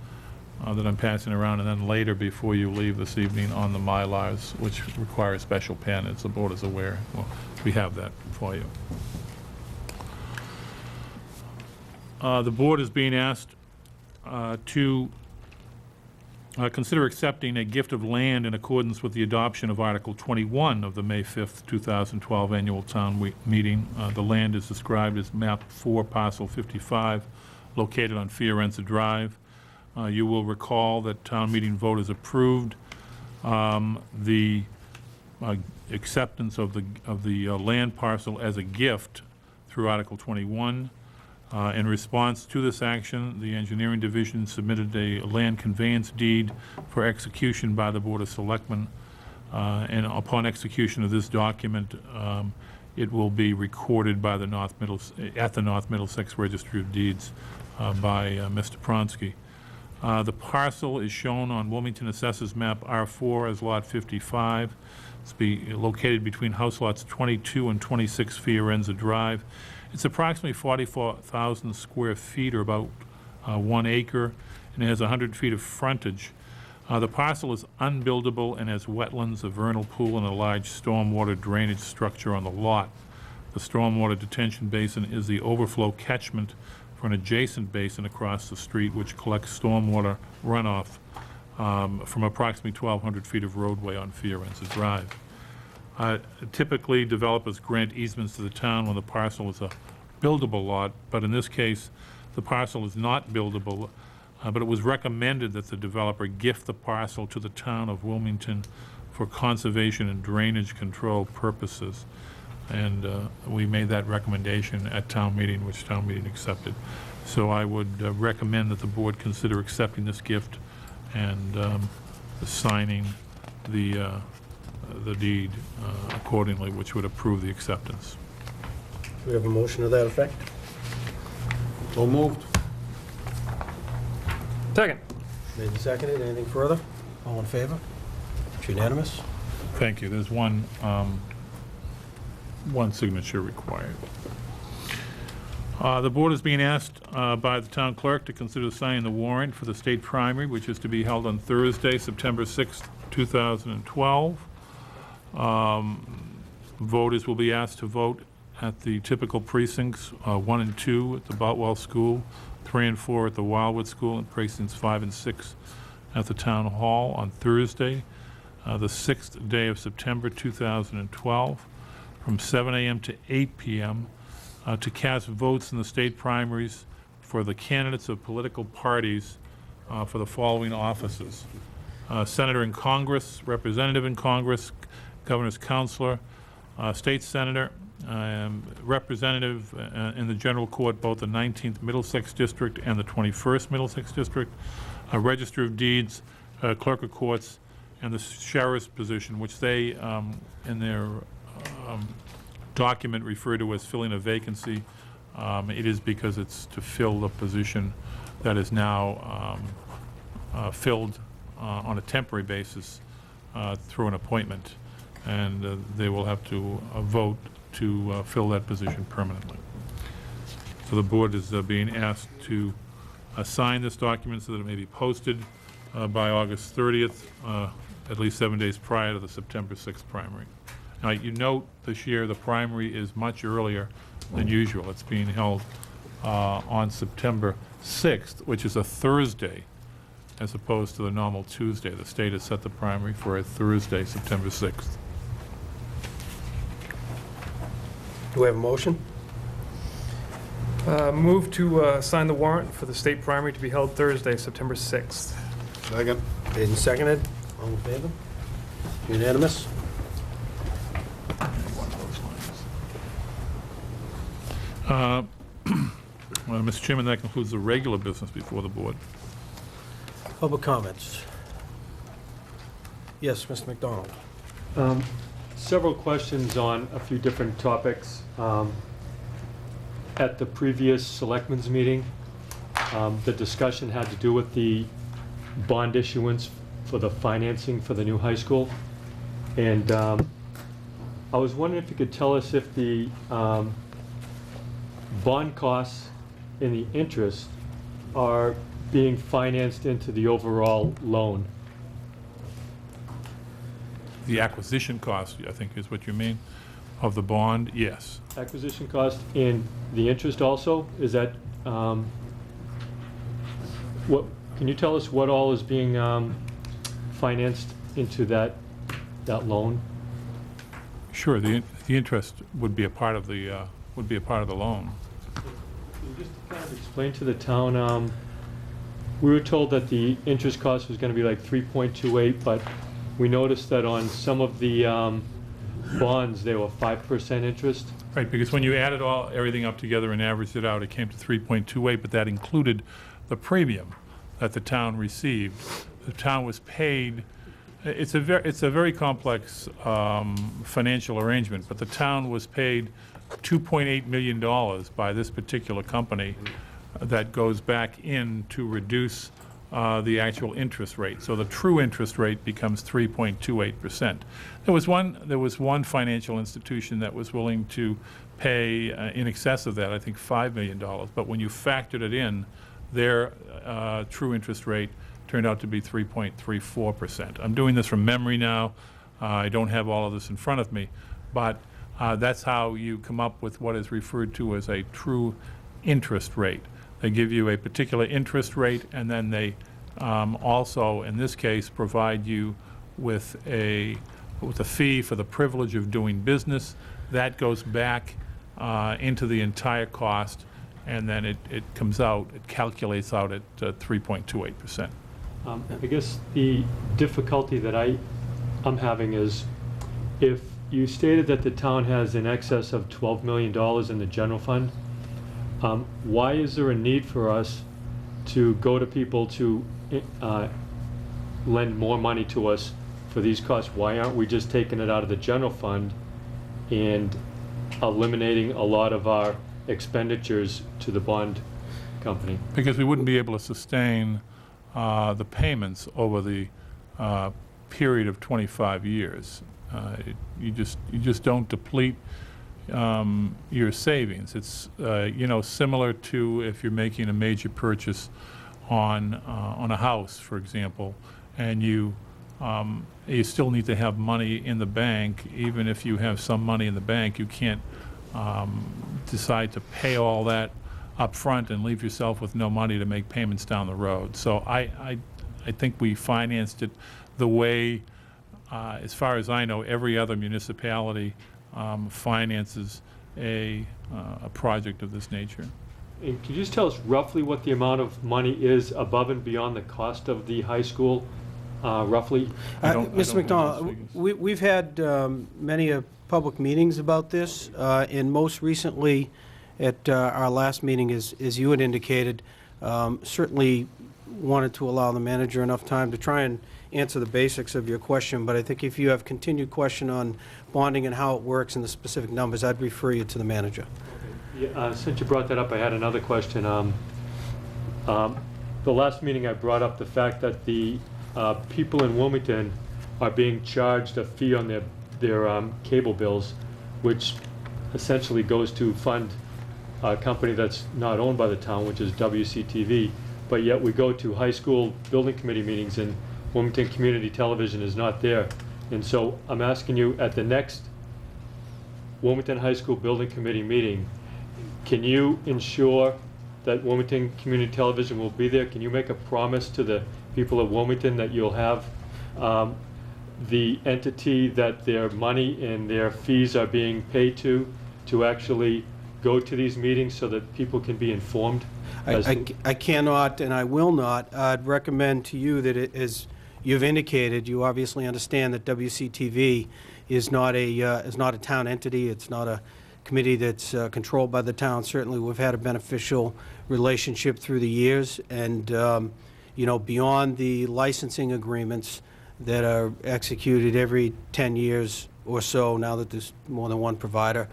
that I'm passing around, and then later, before you leave this evening, on the Mylars, which require a special pen, as the board is aware. Well, we have that for you. The board is being asked to consider accepting a gift of land in accordance with the adoption of Article 21 of the May 5th, 2012 annual town meeting. The land is described as map 4, parcel 55, located on Fiorenza Drive. You will recall that town meeting voters approved the acceptance of the land parcel as a gift through Article 21. In response to this action, the Engineering Division submitted a land conveyance deed for execution by the Board of Selectmen. And upon execution of this document, it will be recorded by the at the North Middlesex Registry of Deeds by Mr. Pronsky. The parcel is shown on Wilmington Assessors Map R4 as Lot 55. It's located between house lots 22 and 26 Fiorenza Drive. It's approximately 44,000 square feet, or about 1 acre, and it has 100 feet of frontage. The parcel is unbuildable and has wetlands, a vernal pool, and a large stormwater drainage structure on the lot. The stormwater detention basin is the overflow catchment for an adjacent basin across the street, which collects stormwater runoff from approximately 1,200 feet of roadway on Fiorenza Drive. Typically, developers grant easements to the town when the parcel is a buildable lot, but in this case, the parcel is not buildable, but it was recommended that the developer gift the parcel to the town of Wilmington for conservation and drainage control purposes. And we made that recommendation at town meeting, which town meeting accepted. So I would recommend that the board consider accepting this gift and signing the deed accordingly, which would approve the acceptance. Do we have a motion to that effect? So moved. Second. Made and seconded. Anything further? All in favor? It's unanimous. Thank you. There's one signature required. The board is being asked by the town clerk to consider signing the warrant for the state primary, which is to be held on Thursday, September 6th, 2012. Voters will be asked to vote at the typical precincts, 1 and 2 at the Boutwell School, 3 and 4 at the Wildwood School, and precincts 5 and 6 at the Town Hall on Thursday, the 6th day of September 2012, from 7 a.m. to 8 p.m. To cast votes in the state primaries for the candidates of political parties for the following offices: Senator in Congress, Representative in Congress, Governor's Counselor, State Senator, Representative in the General Court, both the 19th Middlesex District and the 21st Middlesex District, Register of Deeds, Clerk of Courts, and the Sheriff's position, which they, in their document, refer to as filling a vacancy. It is because it's to fill the position that is now filled on a temporary basis through an appointment, and they will have to vote to fill that position permanently. So the board is being asked to sign this document so that it may be posted by August 30th, at least 7 days prior to the September 6th primary. Now, you note this year the primary is much earlier than usual. It's being held on September 6th, which is a Thursday, as opposed to the normal Tuesday. The state has set the primary for a Thursday, September 6th. Do we have a motion? Move to sign the warrant for the state primary to be held Thursday, September 6th. Second. Made and seconded. All in favor? Unanimous. Mr. Chairman, that concludes the regular business before the board. Public comments. Yes, Mr. McDonald. Several questions on a few different topics. At the previous Selectmen's meeting, the discussion had to do with the bond issuance for the financing for the new high school. And I was wondering if you could tell us if the bond costs and the interest are being financed into the overall loan. The acquisition cost, I think is what you mean, of the bond, yes. Acquisition cost and the interest also? Is that, what, can you tell us what all is being financed into that loan? Sure, the interest would be a part of the loan. Can you just kind of explain to the town we were told that the interest cost was gonna be like 3.28, but we noticed that on some of the bonds, they were 5% interest. Right, because when you added everything up together and averaged it out, it came to 3.28, but that included the premium that the town received. The town was paid, it's a very complex financial arrangement, but the town was paid $2.8 million by this particular company that goes back in to reduce the actual interest rate. So the true interest rate becomes 3.28%. There was one financial institution that was willing to pay in excess of that, I think $5 million. But when you factored it in, their true interest rate turned out to be 3.34%. I'm doing this from memory now. I don't have all of this in front of me, but that's how you come up with what is referred to as a true interest rate. They give you a particular interest rate, and then they also, in this case, provide you with a fee for the privilege of doing business. That goes back into the entire cost, and then it comes out, it calculates out at 3.28%. I guess the difficulty that I'm having is, if you stated that the town has in excess of $12 million in the general fund, why is there a need for us to go to people to lend more money to us for these costs? Why aren't we just taking it out of the general fund and eliminating a lot of our expenditures to the bond company? Because we wouldn't be able to sustain the payments over the period of 25 years. You just don't deplete your savings. It's similar to if you're making a major purchase on a house, for example, and you still need to have money in the bank. Even if you have some money in the bank, you can't decide to pay all that up front and leave yourself with no money to make payments down the road. So I think we financed it the way, as far as I know, every other municipality finances a project of this nature. And can you just tell us roughly what the amount of money is above and beyond the cost of the high school, roughly? Mr. McDonald, we've had many public meetings about this, and most recently at our last meeting, as you had indicated, certainly wanted to allow the manager enough time to try and answer the basics of your question, but I think if you have continued question on bonding and how it works and the specific numbers, I'd refer you to the manager. Yeah, since you brought that up, I had another question. The last meeting I brought up the fact that the people in Wilmington are being charged a fee on their cable bills, which essentially goes to fund a company that's not owned by the town, which is WCTV, but yet we go to high school building committee meetings and Wilmington Community Television is not there. And so I'm asking you, at the next Wilmington High School Building Committee meeting, can you ensure that Wilmington Community Television will be there? Can you make a promise to the people of Wilmington that you'll have the entity that their money and their fees are being paid to actually go to these meetings so that people can be informed? I cannot and I will not. I'd recommend to you that, as you've indicated, you obviously understand that WCTV is not a town entity. It's not a committee that's controlled by the town. Certainly, we've had a beneficial relationship through the years, and beyond the licensing agreements that are executed every 10 years or so, now that there's more than one provider,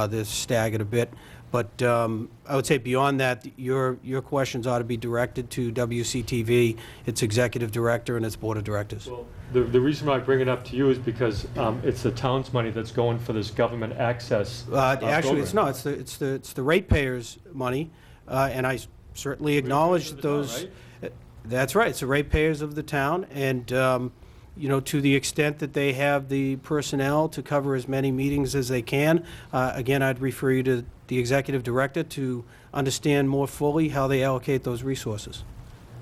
they're staggered a bit. But I would say beyond that, your questions ought to be directed to WCTV, its executive director, and its board of directors. Well, the reason why I bring it up to you is because it's the town's money that's going for this government access actually, it's program. not. It's the ratepayers' money, and I certainly acknowledge that those. Town, right? That's right. It's the ratepayers of the town, and to the extent that they have the personnel to cover as many meetings as they can. Again, I'd refer you to the executive director to understand more fully how they allocate those resources.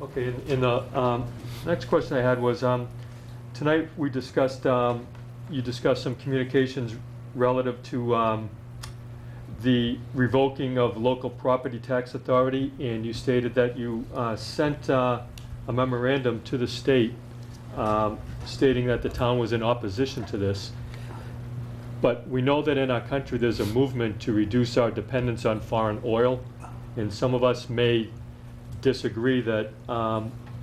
Okay, and the next question I had was, tonight we discussed, you discussed some communications relative to the revoking of local property tax authority, and you stated that you sent a memorandum to the state stating that the town was in opposition to this. But we know that in our country, there's a movement to reduce our dependence on foreign oil, and some of us may disagree that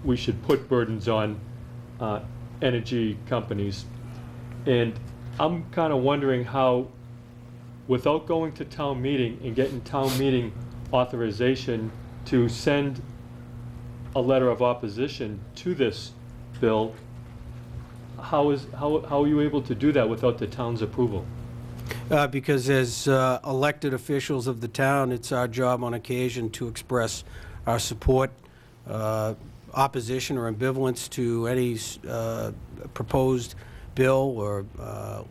we should put burdens on energy companies. And I'm kind of wondering how, without going to town meeting and getting town meeting authorization to send a letter of opposition to this bill, how are you able to do that without the town's approval? Because as elected officials of the town, it's our job on occasion to express our support, opposition or ambivalence to any proposed bill or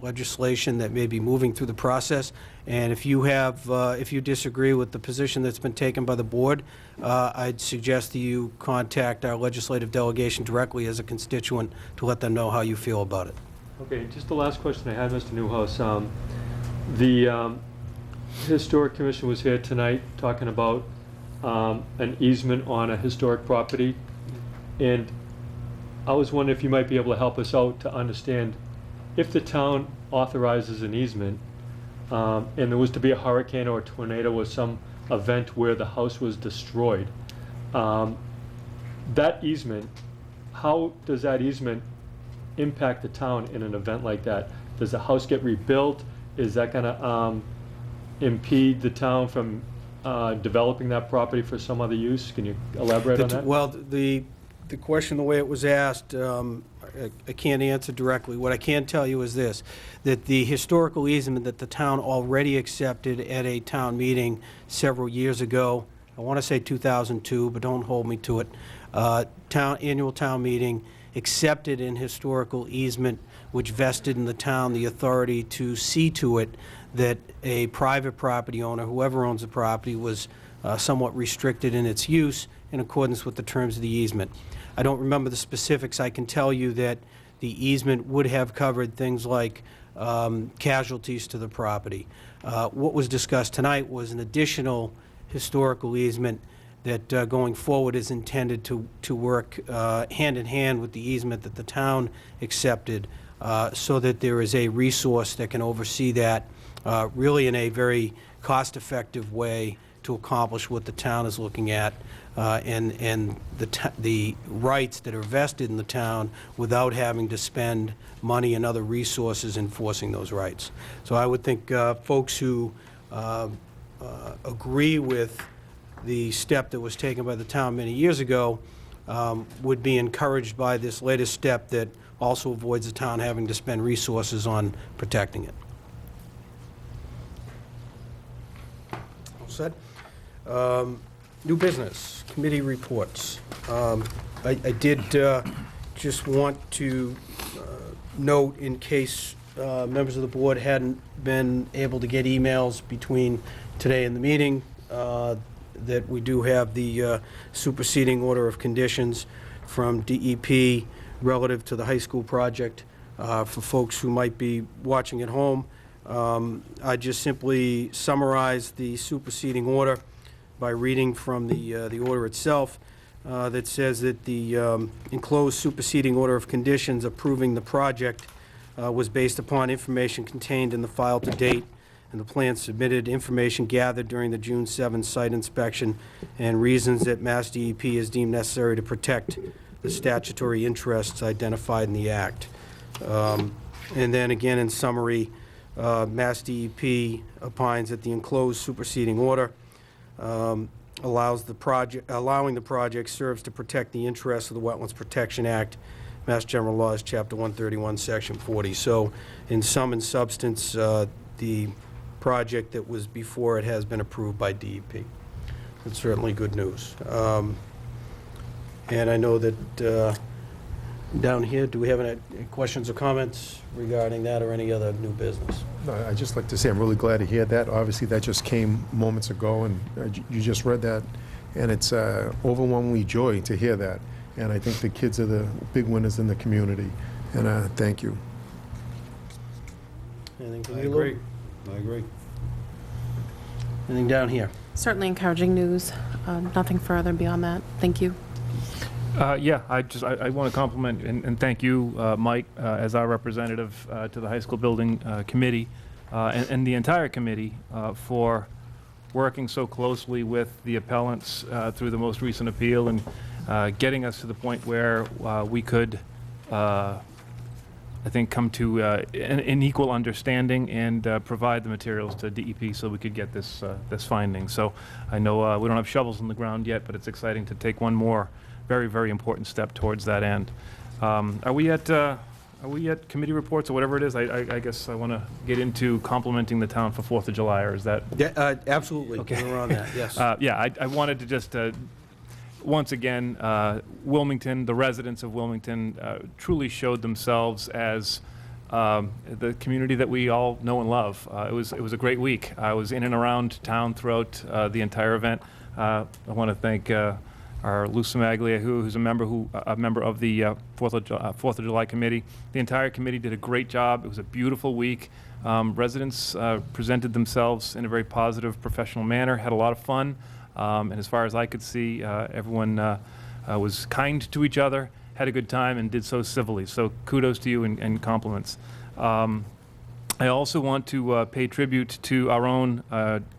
legislation that may be moving through the process. And if you disagree with the position that's been taken by the board, I'd suggest that you contact our legislative delegation directly as a constituent to let them know how you feel about it. Okay, just the last question I had, Mr. Newhouse. The Historic Commission was here tonight talking about an easement on a historic property, and I was wondering if you might be able to help us out to understand if the town authorizes an easement and there was to be a hurricane or a tornado or some event where the house was destroyed, that easement, how does that easement impact the town in an event like that? Does the house get rebuilt? Is that going to impede the town from developing that property for some other use? Can you elaborate on that? Well, the question, the way it was asked, I can't answer directly. What I can tell you is this, that the historical easement that the town already accepted at a town meeting several years ago, I want to say 2002, but don't hold me to it, annual town meeting, accepted an historical easement which vested in the town the authority to see to it that a private property owner, whoever owns the property, was somewhat restricted in its use in accordance with the terms of the easement. I don't remember the specifics. I can tell you that the easement would have covered things like casualties to the property. What was discussed tonight was an additional historical easement that going forward is intended to work hand in hand with the easement that the town accepted, so that there is a resource that can oversee that really in a very cost-effective way to accomplish what the town is looking at, and the rights that are vested in the town without having to spend money and other resources enforcing those rights. So I would think folks who agree with the step that was taken by the town many years ago would be encouraged by this latest step that also avoids the town having to spend resources on protecting it. All set? New business, committee reports. I did just want to note, in case members of the board hadn't been able to get emails between today and the meeting, that we do have the superseding order of conditions from DEP relative to the high school project. For folks who might be watching at home, I just simply summarize the superseding order by reading from the order itself, that says that the enclosed superseding order of conditions approving the project was based upon information contained in the file to date and the plan submitted, information gathered during the June 7 site inspection, and reasons that Mass DEP has deemed necessary to protect the statutory interests identified in the Act. And then again, in summary, Mass DEP opines that the enclosed superseding order allowing the project serves to protect the interests of the Wetlands Protection Act, Mass General Laws, Chapter 131, Section 40. So in sum and substance, the project that was before it has been approved by DEP. It's certainly good news. And I know that down here, do we have any questions or comments regarding that or any other new business? No, I'd just like to say I'm really glad to hear that. Obviously, that just came moments ago, and you just read that, and it's overwhelmingly joy to hear that. And I think the kids are the big winners in the community, and thank you. Anything from I you, Lou? agree. I agree. Anything down here? Certainly encouraging news. Nothing further beyond that. Thank you. Yeah, I want to compliment and thank you, Mike, as our representative to the high school building committee, and the entire committee for working so closely with the appellants through the most recent appeal and getting us to the point where we could, I think, come to an equal understanding and provide the materials to DEP so we could get this finding. So I know we don't have shovels in the ground yet, but it's exciting to take one more very, very important step towards that end. Are we at committee reports or whatever it is? I guess I want to get into complimenting the town for 4th of July, or is that? Yeah, absolutely. Okay. We're on that, yes. Yeah, I wanted to just, once again, Wilmington, the residents of Wilmington truly showed themselves as the community that we all know and love. It was a great week. I was in and around town throughout the entire event. I want to thank our Lou Samaglia, who's a member of the 4th of July committee. The entire committee did a great job. It was a beautiful week. Residents presented themselves in a very positive, professional manner, had a lot of fun. And as far as I could see, everyone was kind to each other, had a good time, and did so civilly. So kudos to you and compliments. I also want to pay tribute to our own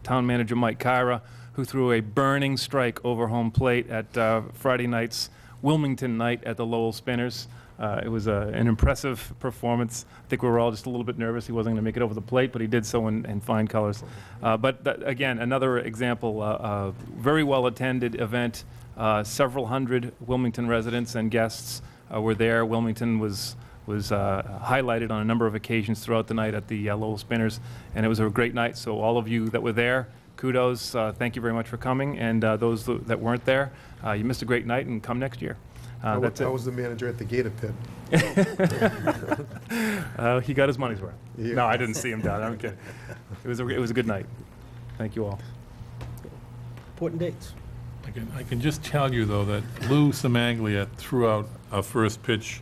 town manager, Mike Kyra, who threw a burning strike over home plate at Friday night's Wilmington night at the Lowell Spinners. It was an impressive performance. I think we were all just a little bit nervous he wasn't going to make it over the plate, but he did so in fine colors. Again, another example, very well-attended event. Several hundred Wilmington residents and guests were there. Wilmington was highlighted on a number of occasions throughout the night at the Lowell Spinners, and it was a great night. So all of you that were there, kudos. Thank you very much for coming. And those that weren't there, you missed a great night, and come next year. That's it. I was the manager at the Gator Pit. He got his money's worth. Yeah. No, I didn't see him down. I'm kidding. It was a good night. Thank you all. Important dates. I can just tell you, though, that Lou Samaglia threw out a first pitch,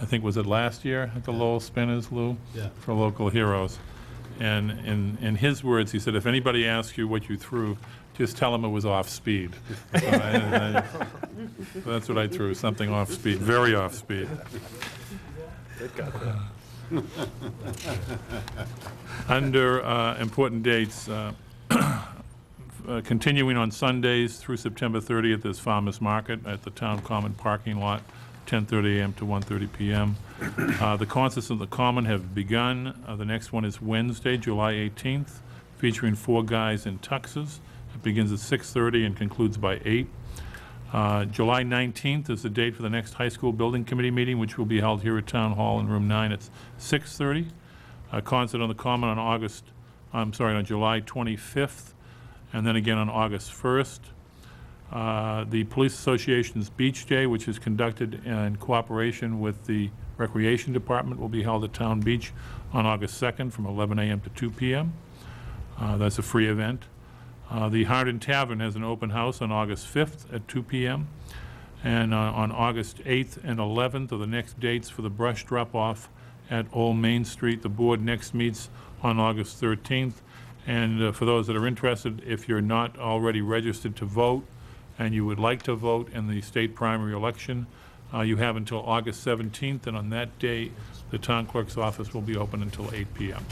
I think, was it last year at the Lowell Spinners, Lou? Yeah. For Local Heroes. And in his words, he said, if anybody asks you what you threw, just tell them it was off speed. So that's what I threw, something off speed, very off speed. Under important dates, continuing on Sundays through September 30th is Farmers Market at the Town Common parking lot, 10:30 a.m. to 1:30 p.m. The concerts of the Common have begun. The next one is Wednesday, July 18th, featuring 4 guys in tuxes. It begins at 6:30 and concludes by 8. July 19th is the date for the next high school building committee meeting, which will be held here at Town Hall in room 9 at 6:30. A concert on the Common on July 25th, and then again on August 1st. The Police Association's Beach Day, which is conducted in cooperation with the Recreation Department, will be held at Town Beach on August 2nd from 11 a.m. to 2 p.m. That's a free event. The Hardin Tavern has an open house on August 5th at 2 p.m. And on August 8th and 11th are the next dates for the brush drop-off at Old Main Street. The board next meets on August 13th. And for those that are interested, if you're not already registered to vote and you would like to vote in the state primary election, you have until August 17th, and on that day, the town clerk's office will be open until 8 p.m.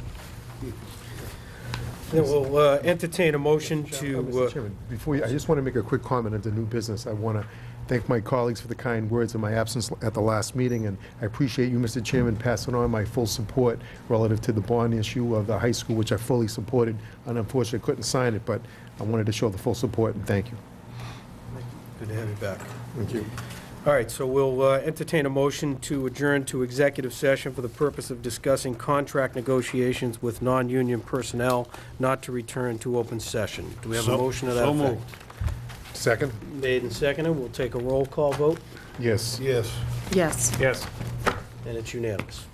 Then we'll entertain a motion to... Mr. Chairman, before I just want to make a quick comment on the new business. I want to thank my colleagues for the kind words in my absence at the last meeting, and I appreciate you, Mr. Chairman, passing on my full support relative to the bond issue of the high school, which I fully supported, and unfortunately couldn't sign it, but I wanted to show the full support, and thank you. Good to have you back. Thank you. All right, so we'll entertain a motion to adjourn to executive session for the purpose of discussing contract negotiations with non-union personnel, not to return to open session. Do we have a motion to that effect? So moved. Second? Made and seconded. We'll take a roll call vote, Yes. Yes. Yes. Yes. and it's unanimous.